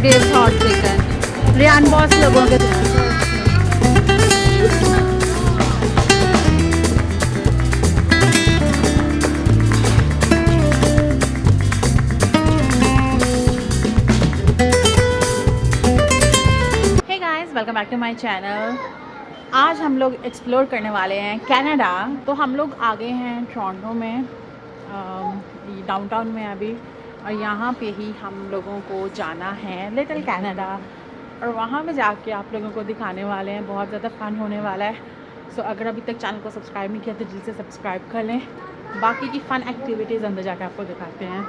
Dave's hot chicken. Riyan boss लोगों के hey guys, welcome back to my channel. आज हम लोग एक्सप्लोर करने वाले हैं कनाडा। तो हम लोग आ गए हैं टोरंटो में, डाउनटाउन में अभी, और यहाँ पे ही हम लोगों को जाना है लिटिल कनाडा, और वहाँ पे जाके आप लोगों को दिखाने वाले हैं। बहुत ज़्यादा फन होने वाला है। सो अगर अभी तक चैनल को सब्सक्राइब नहीं किया तो जल्दी से सब्सक्राइब कर लें। बाकी की फ़न एक्टिविटीज़ अंदर जाके आपको दिखाते हैं।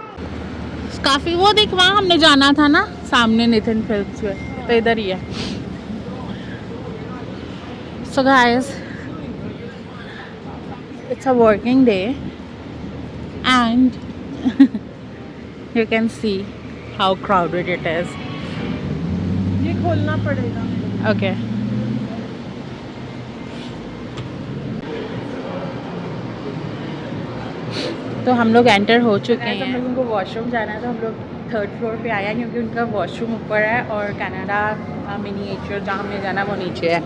काफ़ी वो देख, वहाँ हमने जाना था ना, सामने नितिन फिल्म्स में, तो इधर ही है। So guys, it's a working day and you can see how crowded it is. ये खोलना पड़ेगा। Okay. तो हम लोग एंटर हो चुके हैं। हम लोगों को वॉशरूम जाना है, तो हम लोग 3rd फ्लोर पे आया, क्योंकि उनका वॉशरूम ऊपर है और कनाडा मिनिएचर जहाँ हमें जाना वो नीचे है।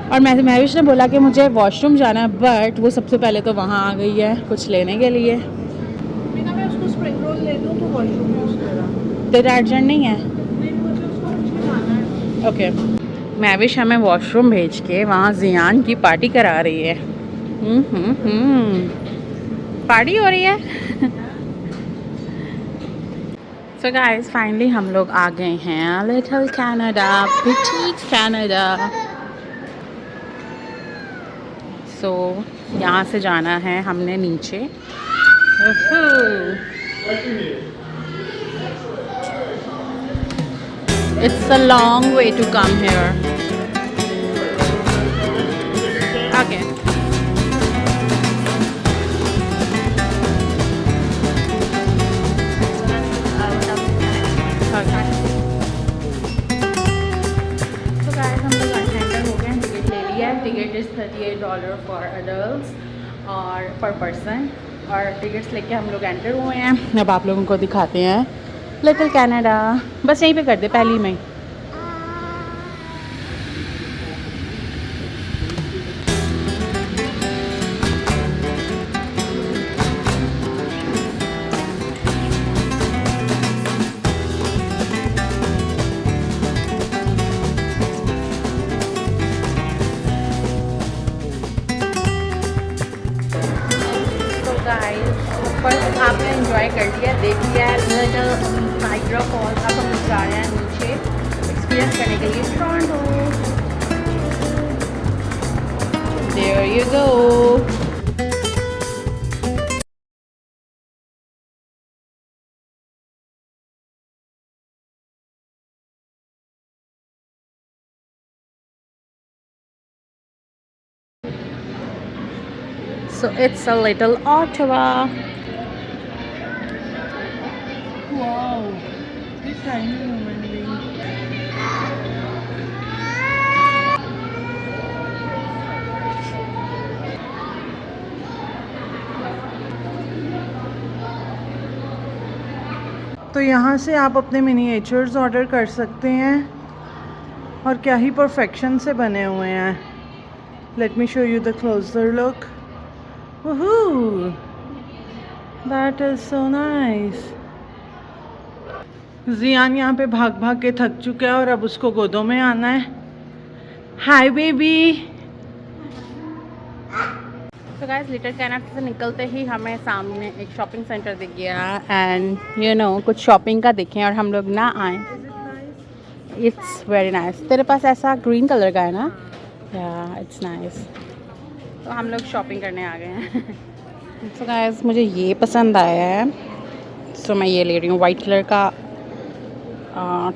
और महविश ने बोला कि मुझे वॉशरूम जाना है, बट वो सबसे पहले तो वहाँ आ गई है कुछ लेने के लिए। बिना मैं उसको स्प्रिंग रोल ले दूँ तो वॉशरूम यूज़ करा। तेरा अर्जेंट नहीं है? नहीं, मुझे उसको कुछ खाना है। ओके। महविश हमें वॉशरूम भेज के वहाँ जियान की पार्टी करा रही है। पार्टी हो रही है। सो गाइस, फाइनली हम लोग आ गए हैं लिटिल कनाडा, पिटीट कनाडा। सो यहाँ से जाना है हमने नीचे। It's a long way to come here. Okay. Ticket is $38 for adult और पर पर्सन, और टिकट्स लेके हम लोग एंटर हुए हैं। अब आप लोगों को दिखाते हैं लिटिल कनाडा। बस यहीं पे कर दे पहली में। फर्स्ट आपने एंजॉय कर लिया, देख लिया लिटिल नाइग्रा फॉल्स। अब हम लोग जा रहे हैं नीचे एक्सपीरियंस करने के लिए Toronto. There you go. So it's a little Ottawa. Wow, this tiny human being. तो यहाँ से आप अपने मिनिएचर्स ऑर्डर कर सकते हैं, और क्या ही परफेक्शन से बने हुए हैं। Let me show you the closure look. Woohoo! That is so nice. जियान यहाँ पे भाग भाग के थक चुका है और अब उसको गोदों में आना है। Hi baby. तो गाइस, लिटिल कनाडा से निकलते ही हमें सामने एक शॉपिंग सेंटर दिख गया, एंड यू नो कुछ शॉपिंग का देखें और हम लोग ना आए। It's very nice. तेरे पास ऐसा ग्रीन कलर का है ना? या इट्स नाइस। तो हम लोग शॉपिंग करने आ गए हैं। तो गाइस, मुझे ये पसंद आया है, सो मैं ये ले रही हूँ। वाइट कलर का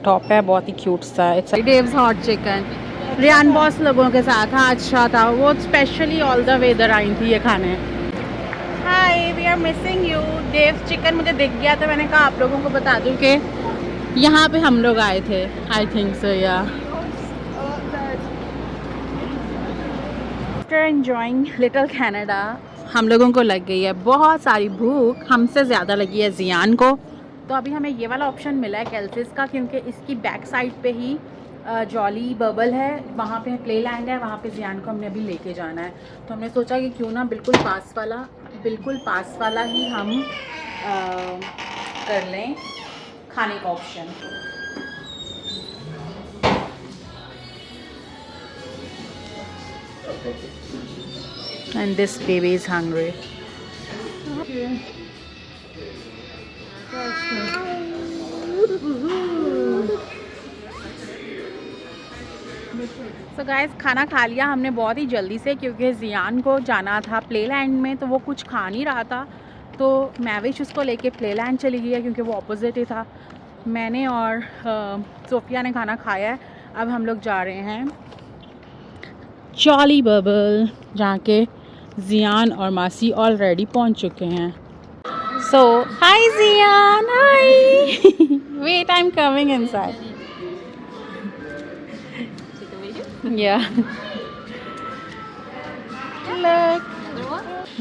टॉप है, बहुत ही क्यूट सा। It's Dave's hot chicken. Riyan boss लोगों के साथ हाँ, अच्छा था वो। स्पेशली ऑल द वे इधर आई थी ये खाने। Hi, we are missing you. Dave's chicken मुझे दिख गया, तो मैंने कहा आप लोगों को बता दूँ कि यहाँ पे हम लोग आए थे। आई थिंक सो या। आफ्टर एंजॉइंग लिटिल कनाडा हम लोगों को लग गई है बहुत सारी भूख। हमसे ज़्यादा लगी है जियान को, तो अभी हमें ये वाला ऑप्शन मिला है केल्सिस का, क्योंकि इसकी बैक साइड पे ही जॉली बबल है, वहाँ पे प्ले लैंड है, वहाँ पे जियान को हमने अभी लेके जाना है। तो हमने सोचा कि क्यों ना बिल्कुल पास वाला ही हम कर लें खाने का option. And this baby is hungry. So guys, खाना खा लिया हमने बहुत ही जल्दी से, क्योंकि जियान को जाना था प्ले लैंड में, तो वो कुछ खा नहीं रहा था। तो मैविश उसको लेके प्ले लैंड चली गई है, क्योंकि वो ऑपोजिट ही था। मैंने और सोफिया ने खाना खाया है। अब हम लोग जा रहे हैं जॉली बबल, जहाँ के जियान और मासी ऑलरेडी पहुँच चुके हैं। So hi Jian, hi. Wait, I am coming inside. Yeah. Look.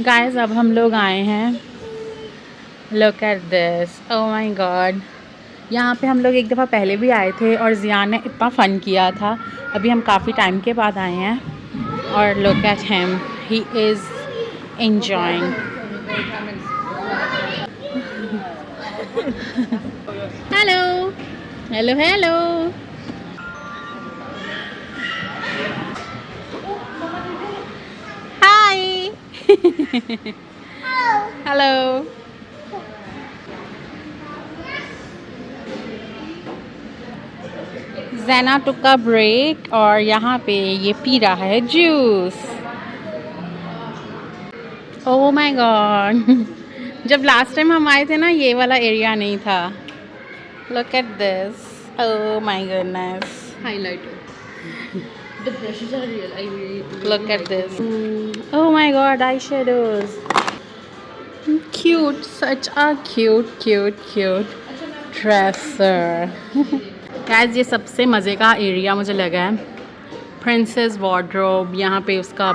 Guys, अब हम लोग आए हैं। Look at this. Oh my God. यहाँ पे हम लोग एक दफ़ा पहले भी आए थे और जियान ने इतना फ़न किया था। अभी हम काफ़ी टाइम के बाद आए हैं और look at him. He is enjoying. Hello. Hello, hello. Hi. Hello. ज़ैना took a break और यहाँ पे ये पी रहा है जूस। Oh my God. जब लास्ट टाइम हम आए थे ना, ये वाला एरिया नहीं था। Look at this. Oh my goodness. Highlighter. The brushes are real. I really Look at this. Oh my God, eyeshadows. Cute, such a cute dresser. Guys, ये सबसे मज़े का एरिया मुझे लगा है। प्रिंसेस वार्डरोब, यहाँ पे उसका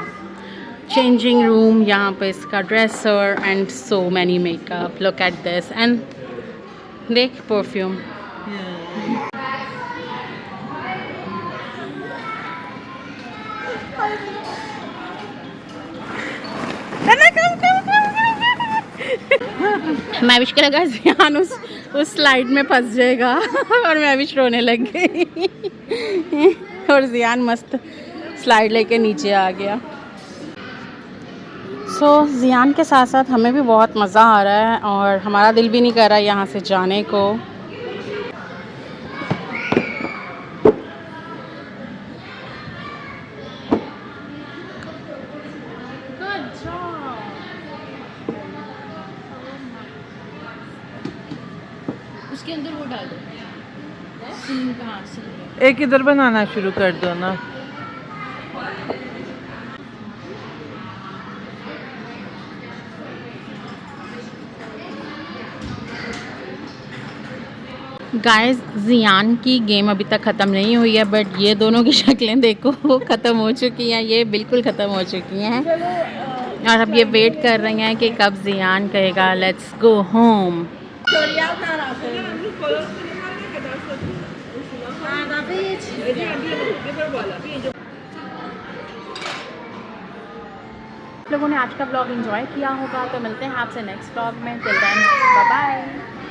चेंजिंग रूम, यहाँ पे इसका dresser and so many makeup. Look at this and देख परफ्यूम। मैविश के लगा जियान उस स्लाइड में फंस जाएगा और मैविश रोने लग गई और जियान मस्त स्लाइड लेके नीचे आ गया। जियान के साथ साथ हमें भी बहुत मज़ा आ रहा है और हमारा दिल भी नहीं कर रहा यहाँ से जाने को। उसके अंदर वो डाल दो। सीन कहाँ सीन? एक इधर बनाना शुरू कर दो ना। गाइस, जियान की गेम अभी तक ख़त्म नहीं हुई है, बट ये दोनों की शक्लें देखो ख़त्म हो चुकी हैं। ये बिल्कुल ख़त्म हो चुकी हैं और अब ये वेट कर रही हैं कि कब जियान कहेगा लेट्स गो होम। लोगों ने आज का ब्लॉग एंजॉय किया होगा, तो मिलते हैं आपसे नेक्स्ट ब्लॉग में। Till then bye bye.